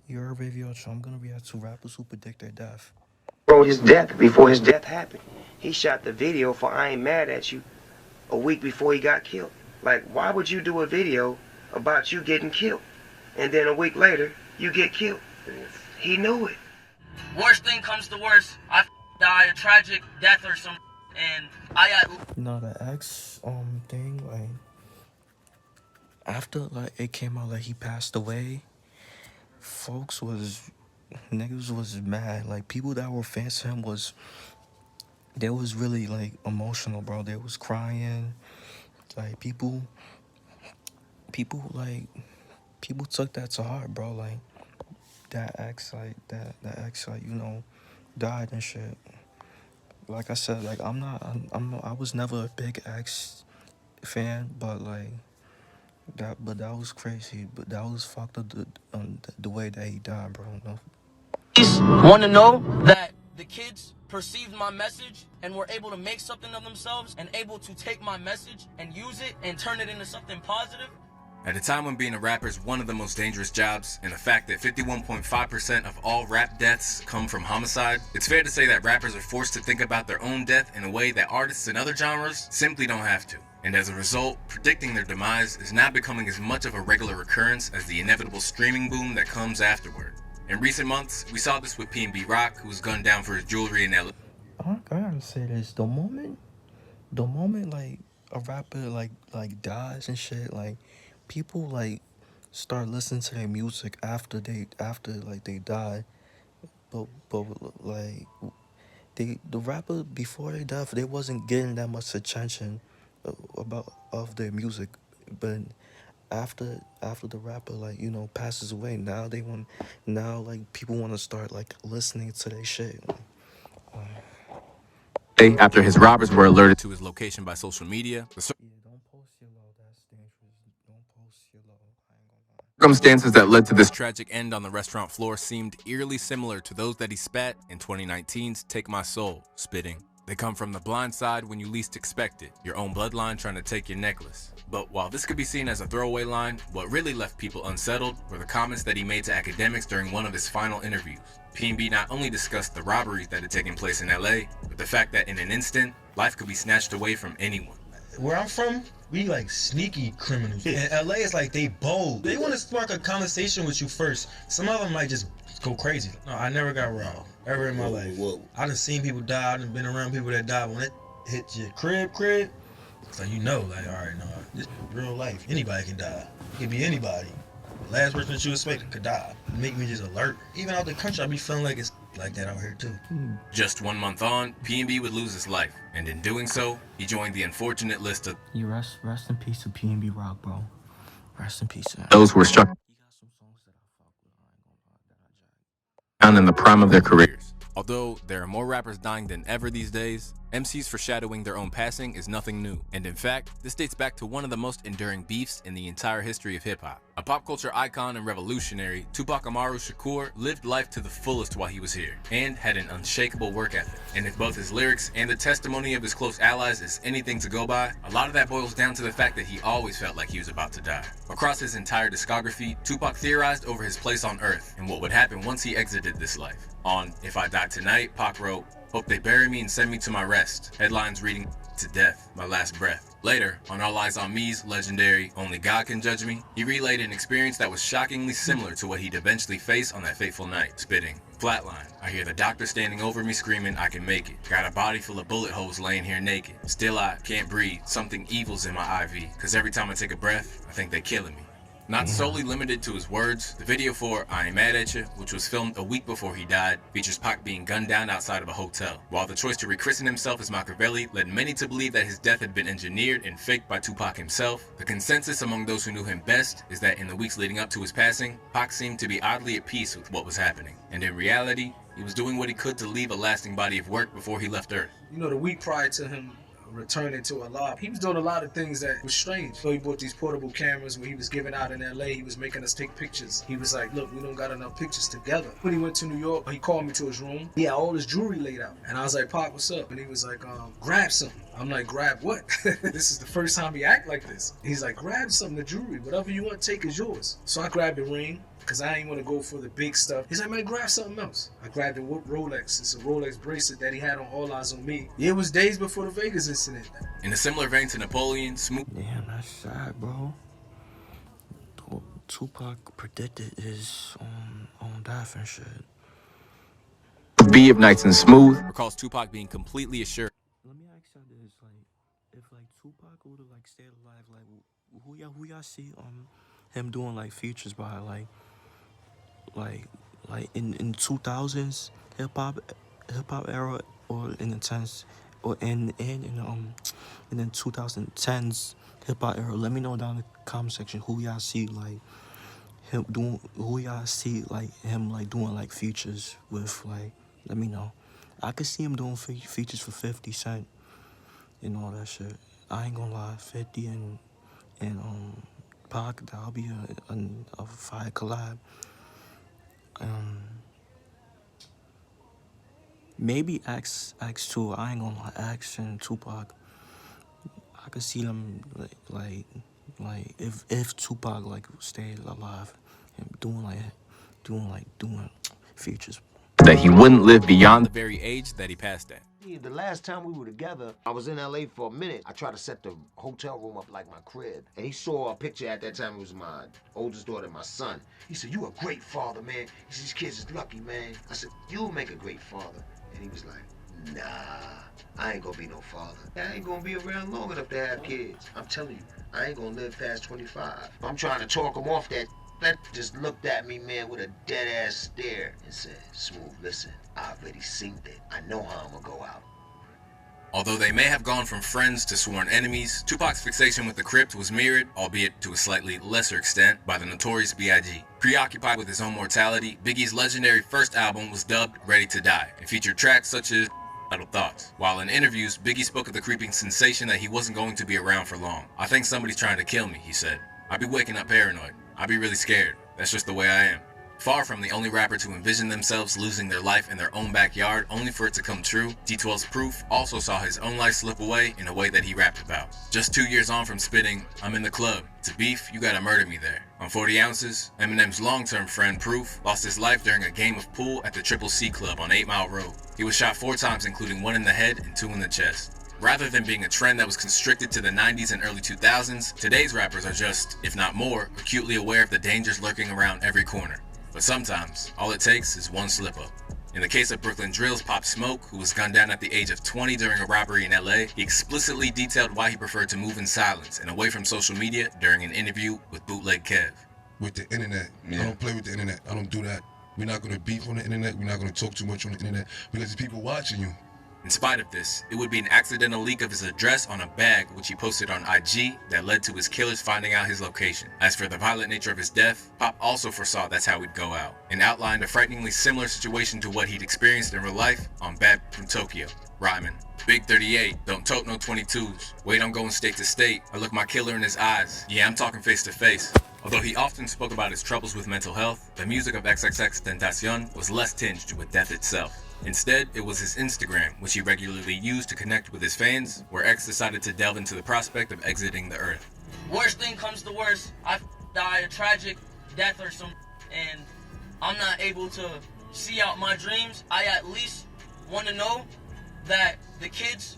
Your radio show. I'm gonna react to rappers who predict their death. Wrote his death before his death happened. He shot the video for I Ain't Mad at You a week before he got killed. Like, why would you do a video about you getting killed? And then a week later, you get killed. He knew it. Worst thing comes to worst, I die a tragic death or some, and I got. The X thing, like after like it came out like he passed away, folks was niggas was mad. Like people that were fans of him was they was really like emotional, bro. They was crying. Like people like people took that to heart, bro. Like that X like died and shit. Like I said, like I was never a big X fan, but like that was crazy. But that was fucked up the way that he died, bro. No. Want to know that the kids perceived my message and were able to make something of themselves and able to take my message and use it and turn it into something positive. At a time when being a rapper is one of the most dangerous jobs, and the fact that 51.5% of all rap deaths come from homicide, it's fair to say that rappers are forced to think about their own death in a way that artists in other genres simply don't have to. And as a result, predicting their demise is now becoming as much of a regular occurrence as the inevitable streaming boom that comes afterward. In recent months, we saw this with PNB Rock, who was gunned down for his jewelry in LA. I gotta say this: the moment like a rapper like dies and shit, like people like start listening to their music after like they die. But like the rapper before they died, they wasn't getting that much attention about of their music, but after the rapper like passes away, now like people want to start like listening to their shit. After his robbers were alerted to his location by social media, the Yeah, don't post your low. That's dangerous. Don't post your low. I ain't gonna lie. circumstances that led to this tragic end on the restaurant floor seemed eerily similar to those that he spat in 2019's Take My Soul, spitting, "They come from the blind side when you least expect it, your own bloodline trying to take your necklace." But while this could be seen as a throwaway line, what really left people unsettled were the comments that he made to academics during one of his final interviews. PNB not only discussed the robberies that had taken place in LA, but the fact that in an instant, life could be snatched away from anyone. Where I'm from, we like sneaky criminals. In LA, it's like they bold. They want to spark a conversation with you first. Some of them might just go crazy. No, I never got robbed ever in my life. I done seen people die. I done been around people that died. When it hit your crib, it's like like all right, no, this is real life. Anybody can die. It could be anybody. The last person that you expect could die. It make me just alert. Even out the country, I be feeling like it's like that out here too. Just 1 month on, PNB would lose his life, and in doing so, he joined the unfortunate list of You rest in peace to PNB Rock, bro. Rest in peace. those who were struck He got some songs that I fuck with. I ain't gonna lie, that I jack. down in the prime of their careers. Although there are more rappers dying than ever these days, MCs foreshadowing their own passing is nothing new. And in fact, this dates back to one of the most enduring beefs in the entire history of hip-hop. A pop culture icon and revolutionary, Tupac Amaru Shakur lived life to the fullest while he was here, and had an unshakable work ethic. And if both his lyrics and the testimony of his close allies is anything to go by, a lot of that boils down to the fact that he always felt like he was about to die. Across his entire discography, Tupac theorized over his place on Earth and what would happen once he exited this life. On If I Die Tonight, Pac wrote, "Hope they bury me and send me to my rest." Headlines reading, "To death, my last breath." Later, on All Eyes on Me's legendary Only God Can Judge Me, he relayed an experience that was shockingly similar to what he'd eventually face on that fateful night, spitting, "Flatline, I hear the doctor standing over me screaming I can make it. Got a body full of bullet holes laying here naked. Still I can't breathe, something evil's in my IV, cause every time I take a breath, I think they're killing me." Not solely limited to his words, the video for I Ain't Mad at You, which was filmed a week before he died, features Pac being gunned down outside of a hotel. While the choice to rechristen himself as Machiavelli led many to believe that his death had been engineered and faked by Tupac himself, the consensus among those who knew him best is that in the weeks leading up to his passing, Pac seemed to be oddly at peace with what was happening. And in reality, he was doing what he could to leave a lasting body of work before he left Earth. The week prior to him returning to Allah, he was doing a lot of things that was strange. So he bought these portable cameras where he was giving out in LA. He was making us take pictures. He was like, look, we don't got enough pictures together. When he went to New York, he called me to his room. He had all his jewelry laid out. And I was like, Pac, what's up? And he was like, grab something. I'm like, grab what? This is the first time he act like this. He's like, grab something, the jewelry. Whatever you want to take is yours. So I grabbed the ring. because I ain't want to go for the big stuff. He's like, man, grab something else. I grabbed a Rolex. It's a Rolex bracelet that he had on All Eyes on Me. It was days before the Vegas incident. In a similar vein to Napoleon, Smooth. Damn, that's sad, bro. Tupac predicted his own death and shit. B of Nights and Smooth recalls Tupac being completely assured. Let me ask y'all this, like, if like Tupac would have like stayed alive, like who y'all see him doing like features by like in 2000s hip hop era, or in the 10s, or in the 2010s hip hop era? Let me know down in the comment section who y'all see like him doing, who y'all see like him like doing like features with, like, let me know. I could see him doing features for 50 Cent and all that shit. I ain't gonna lie, 50 and Pac, that'll be a fire collab. Maybe X too. I ain't gonna lie, X and Tupac. I could see them like if Tupac like stayed alive and doing features. That he wouldn't live beyond the very age that he passed at. The last time we were together, I was in LA for a minute. I tried to set the hotel room up like my crib. And he saw a picture at that time. It was my oldest daughter and my son. He said, "You a great father, man." He said, "These kids is lucky, man." I said, "You'll make a great father." And he was like, "Nah, I ain't gonna be no father. I ain't gonna be around long enough to have kids. I'm telling you, I ain't gonna live past 25. I'm trying to talk him off that. That just looked at me, man, with a dead-ass stare and said, "Smooth, listen, I already seen it. I know how I'm gonna go out." Although they may have gone from friends to sworn enemies, Tupac's fixation with the Crypt was mirrored, albeit to a slightly lesser extent, by the Notorious B.I.G. Preoccupied with his own mortality, Biggie's legendary first album was dubbed Ready to Die, and featured tracks such as Idle Thoughts. While in interviews, Biggie spoke of the creeping sensation that he wasn't going to be around for long. "I think somebody's trying to kill me," he said. "I be waking up paranoid. I be really scared. That's just the way I am." Far from the only rapper to envision themselves losing their life in their own backyard only for it to come true, D12's Proof also saw his own life slip away in a way that he rapped about. Just 2 years on from spitting, "I'm in the club. To beef, you gotta murder me there." On 40 Ounces, Eminem's long-term friend Proof lost his life during a game of pool at the Triple C Club on 8 Mile Road. He was shot 4 times, including 1 in the head and 2 in the chest. Rather than being a trend that was constricted to the 90s and early 2000s, today's rappers are just, if not more, acutely aware of the dangers lurking around every corner. But sometimes, all it takes is one slip-up. In the case of Brooklyn Drill's Pop Smoke, who was gunned down at the age of 20 during a robbery in LA, he explicitly detailed why he preferred to move in silence and away from social media during an interview with Bootleg Kev. With the internet, I don't play with the internet. I don't do that. We're not gonna beef on the internet. We're not gonna talk too much on the internet because there's people watching you. In spite of this, it would be an accidental leak of his address on a bag which he posted on IG that led to his killers finding out his location. As for the violent nature of his death, Pop also foresaw that's how he'd go out, and outlined a frighteningly similar situation to what he'd experienced in real life on Bad from Tokyo, rhyming, "Big 38, don't tote no 22s. Wait, I'm going state to state. I look my killer in his eyes. Yeah, I'm talking face to face." Although he often spoke about his troubles with mental health, the music of XXXTentacion was less tinged with death itself. Instead, it was his Instagram, which he regularly used to connect with his fans, where X decided to delve into the prospect of exiting the earth. Worst thing comes to worst, I die a tragic death or something, and I'm not able to see out my dreams. I at least want to know that the kids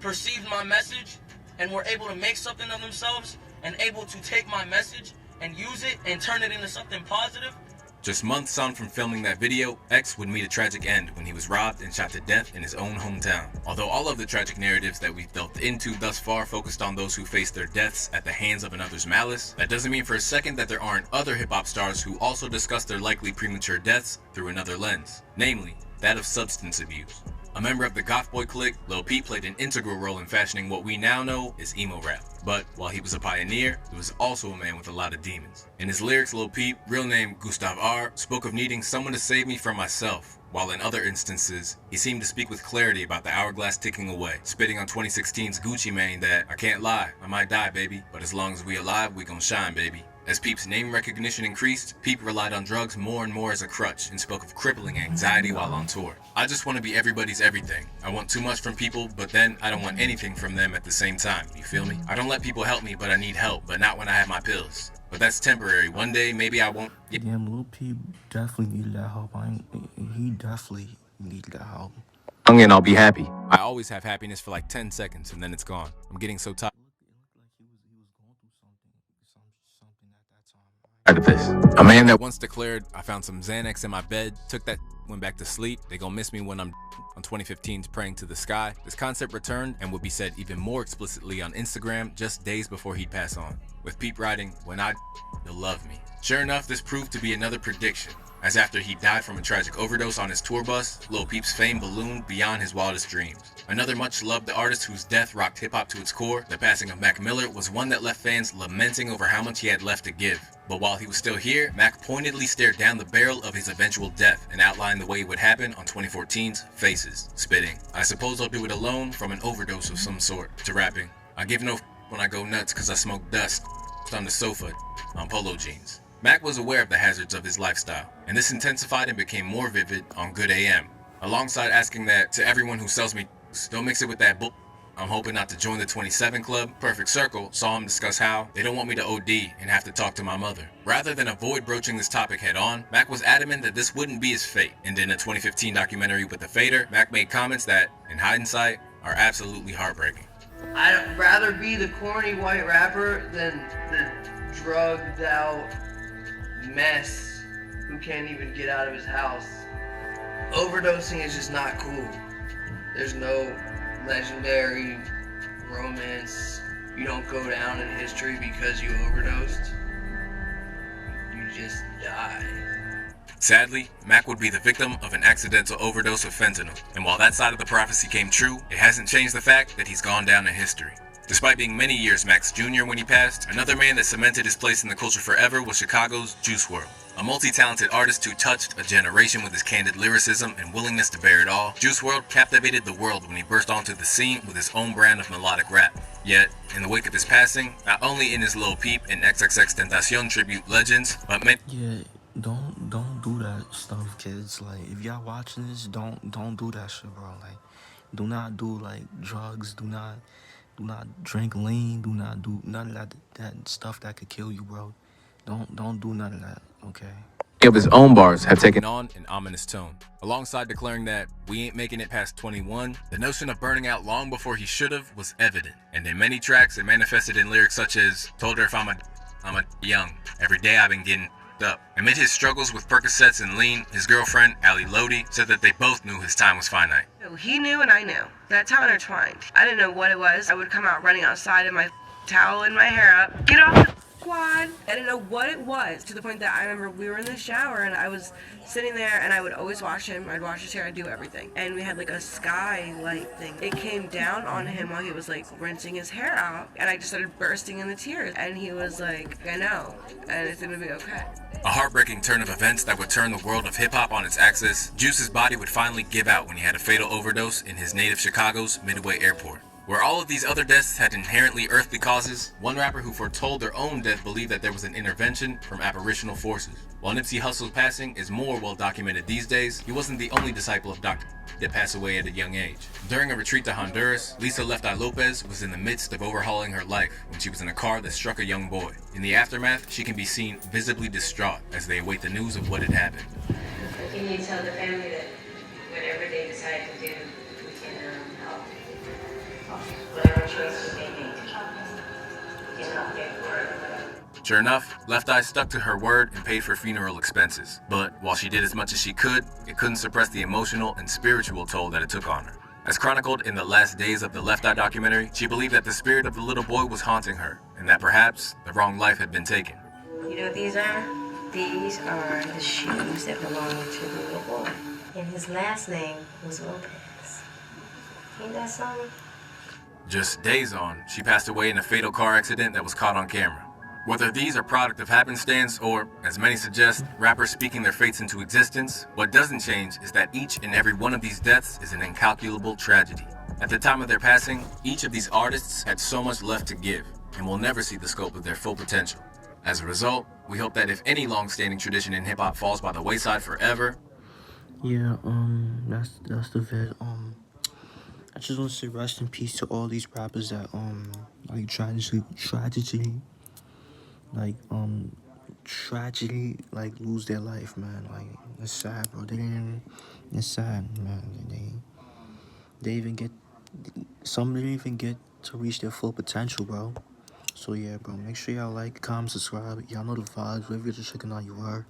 perceived my message and were able to make something of themselves and able to take my message and use it and turn it into something positive. Just months on from filming that video, X would meet a tragic end when he was robbed and shot to death in his own hometown. Although all of the tragic narratives that we've delved into thus far focused on those who faced their deaths at the hands of another's malice, that doesn't mean for a second that there aren't other hip-hop stars who also discuss their likely premature deaths through another lens, namely, that of substance abuse. A member of the Goth Boy clique, Lil Peep played an integral role in fashioning what we now know as emo rap. But while he was a pioneer, he was also a man with a lot of demons. In his lyrics, Lil Peep, real name Gustav R., spoke of needing someone to save me from myself, while in other instances, he seemed to speak with clarity about the hourglass ticking away, spitting on 2016's Gucci Mane that, "I can't lie, I might die, baby, but as long as we alive, we gon' shine, baby." As Peep's name recognition increased, Peep relied on drugs more and more as a crutch and spoke of crippling anxiety while on tour. "I just want to be everybody's everything. I want too much from people, but then I don't want anything from them at the same time, you feel me? I don't let people help me, but I need help, but not when I have my pills. But that's temporary. One day, maybe I won't get. Yeah, Lil Peep definitely needed that help. He definitely needed that help. And I'll be happy. I always have happiness for like 10 seconds and then it's gone. I'm getting so tired. It looked like he was going through something at that time. Of this. A man that once declared, I found some Xanax in my bed, took that, went back to sleep. They gonna miss me when I'm on 2015's Praying to the Sky. This concept returned and would be said even more explicitly on Instagram just days before he'd pass on. With Peep writing, when you'll love me. Sure enough, this proved to be another prediction, as after he died from a tragic overdose on his tour bus, Lil Peep's fame ballooned beyond his wildest dreams. Another much-loved artist whose death rocked hip-hop to its core, the passing of Mac Miller, was one that left fans lamenting over how much he had left to give. But while he was still here, Mac pointedly stared down the barrel of his eventual death and outlined the way it would happen on 2014's Faces, spitting, I suppose I'll do it alone from an overdose of some sort, to rapping, I give no when I go nuts cause I smoke dust on the sofa on polo jeans. Mac was aware of the hazards of his lifestyle, and this intensified and became more vivid on Good AM, alongside asking that to everyone who sells me, don't mix it with that bull. I'm hoping not to join the 27 Club. Perfect Circle saw him discuss how they don't want me to OD and have to talk to my mother. Rather than avoid broaching this topic head on, Mac was adamant that this wouldn't be his fate, and in a 2015 documentary with The Fader, Mac made comments that, in hindsight, are absolutely heartbreaking. I'd rather be the corny white rapper than the drugged out mess who can't even get out of his house. Overdosing is just not cool. There's no legendary romance. You don't go down in history because you overdosed. You just die. Sadly, Mac would be the victim of an accidental overdose of fentanyl, and while that side of the prophecy came true, it hasn't changed the fact that he's gone down in history. Despite being many years Mac's junior when he passed, another man that cemented his place in the culture forever was Chicago's Juice WRLD. A multi-talented artist who touched a generation with his candid lyricism and willingness to bear it all, Juice WRLD captivated the world when he burst onto the scene with his own brand of melodic rap. Yet, in the wake of his passing, not only in his Lil Peep and XXXTentacion tribute legends, but many... Yeah, don't do that stuff, kids. Like, if y'all watching this, don't do that shit, bro. Like, do not do like drugs. Do not drink lean. Do not do none of that stuff that could kill you, bro. Don't do none of that, okay? Of his own bars have taken on an ominous tone. Alongside declaring that we ain't making it past 21, the notion of burning out long before he should've was evident. And in many tracks, it manifested in lyrics such as, told her if I'm a young, every day I've been getting up. Amid his struggles with Percocets and lean, his girlfriend, Ali Lodi, said that they both knew his time was finite. He knew and I knew. That's how intertwined. I didn't know what it was. I would come out running outside in my towel and my hair up. Get off the quad. I didn't know what it was, to the point that I remember we were in the shower and I was sitting there and I would always wash him. I'd wash his hair, I'd do everything. And we had like a skylight thing. It came down on him while he was like rinsing his hair out, and I just started bursting into tears. And he was like, I know, and it's gonna be okay. A heartbreaking turn of events that would turn the world of hip-hop on its axis, Juice's body would finally give out when he had a fatal overdose in his native Chicago's Midway Airport. Where all of these other deaths had inherently earthly causes, one rapper who foretold their own death believed that there was an intervention from apparitional forces. While Nipsey Hussle's passing is more well documented these days, he wasn't the only disciple of Dr. that passed away at a young age. During a retreat to Honduras, Lisa Left Eye Lopez was in the midst of overhauling her life when she was in a car that struck a young boy. In the aftermath, she can be seen visibly distraught as they await the news of what had happened. Can you tell the family that whatever they decide to do, we can help? Whatever choices they make, we can help get word. Sure enough, Left Eye stuck to her word and paid for funeral expenses. But while she did as much as she could, it couldn't suppress the emotional and spiritual toll that it took on her. As chronicled in the last days of the Left Eye documentary, she believed that the spirit of the little boy was haunting her, and that perhaps the wrong life had been taken. You know what these are? These are the shoes that belonged to the little boy. And his last name was Lopez. Ain't that something? Just days on, she passed away in a fatal car accident that was caught on camera. Whether these are product of happenstance or, as many suggest, rappers speaking their fates into existence, what doesn't change is that each and every one of these deaths is an incalculable tragedy. At the time of their passing, each of these artists had so much left to give, and will never see the scope of their full potential. As a result, we hope that if any long-standing tradition in hip-hop falls by the wayside forever... Yeah, that's the vid. I just want to say rest in peace to all these rappers that, like, tragically like tragedy, like lose their life, man. Like it's sad, bro. They didn't. It's sad, man. They even get some didn't even get to reach their full potential, bro. So yeah, bro. Make sure y'all like, comment, subscribe. Y'all know the vibes. Wherever you're just checking out, you are.